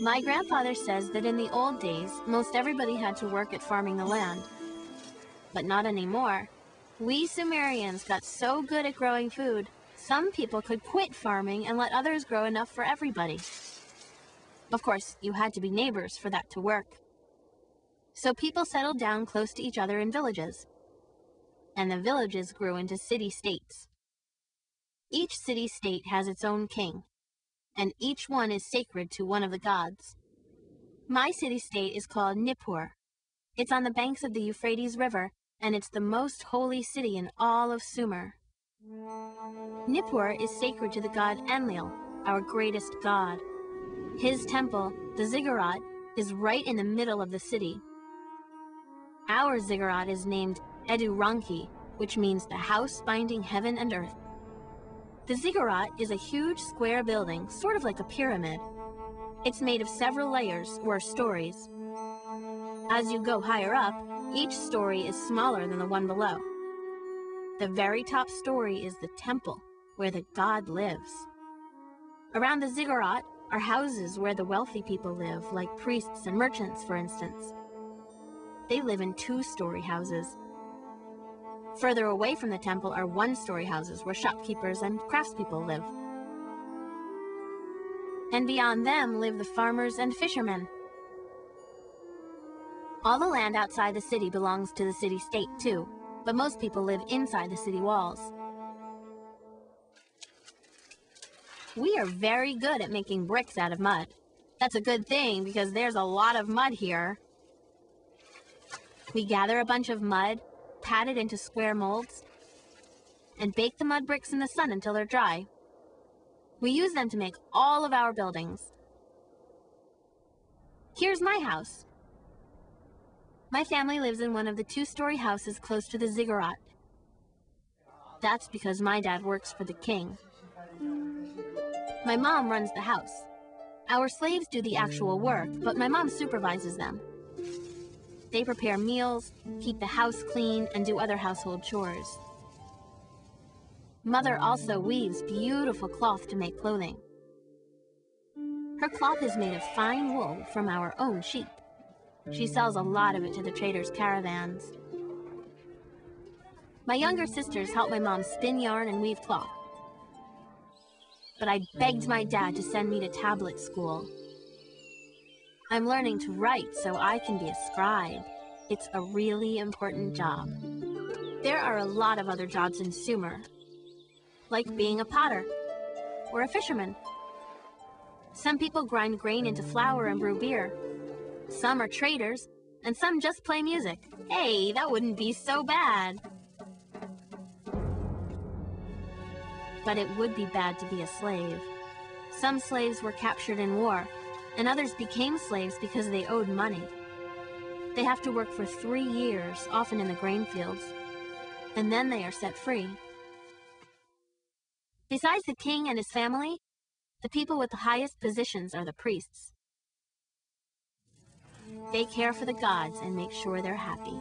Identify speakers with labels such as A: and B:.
A: My grandfather says that in the old days, most everybody had to work at farming the land. But not anymore. We Sumerians got so good at growing food, some people could quit farming and let others grow enough for everybody. Of course, you had to be neighbors for that to work. So people settled down close to each other in villages. And the villages grew into city-states. Each city-state has its own king, and each one is sacred to one of the gods. My city-state is called Nippur. It's on the banks of the Euphrates River, and it's the most holy city in all of Sumer. Nippur is sacred to the god Enlil, our greatest god. His temple, the ziggurat, is right in the middle of the city. Our ziggurat is named Eduranki, which means the house binding heaven and earth. The ziggurat is a huge square building, sort of like a pyramid. It's made of several layers, or stories. As you go higher up, each story is smaller than the one below. The very top story is the temple, where the god lives. Around the ziggurat are houses where the wealthy people live, like priests and merchants, for instance. They live in two-story houses. Further away from the temple are one-story houses where shopkeepers and craftspeople live. And beyond them live the farmers and fishermen. All the land outside the city belongs to the city-state too, but most people live inside the city walls. We are very good at making bricks out of mud. That's a good thing because there's a lot of mud here. We gather a bunch of mud, pat it into square molds, and bake the mud bricks in the sun until they're dry. We use them to make all of our buildings. Here's my house. My family lives in one of the two-story houses close to the ziggurat. That's because my dad works for the king. My mom runs the house. Our slaves do the actual work, but my mom supervises them. They prepare meals, keep the house clean, and do other household chores. Mother also weaves beautiful cloth to make clothing. Her cloth is made of fine wool from our own sheep. She sells a lot of it to the traders' caravans. My younger sisters help my mom spin yarn and weave cloth. But I begged my dad to send me to tablet school. I'm learning to write so I can be a scribe. It's a really important job. There are a lot of other jobs in Sumer, like being a potter or a fisherman. Some people grind grain into flour and brew beer. Some are traders, and some just play music. Hey, that wouldn't be so bad. But it would be bad to be a slave. Some slaves were captured in war, and others became slaves because they owed money. They have to work for 3 years, often in the grain fields, and then they are set free. Besides the king and his family, the people with the highest positions are the priests. They care for the gods and make sure they're happy.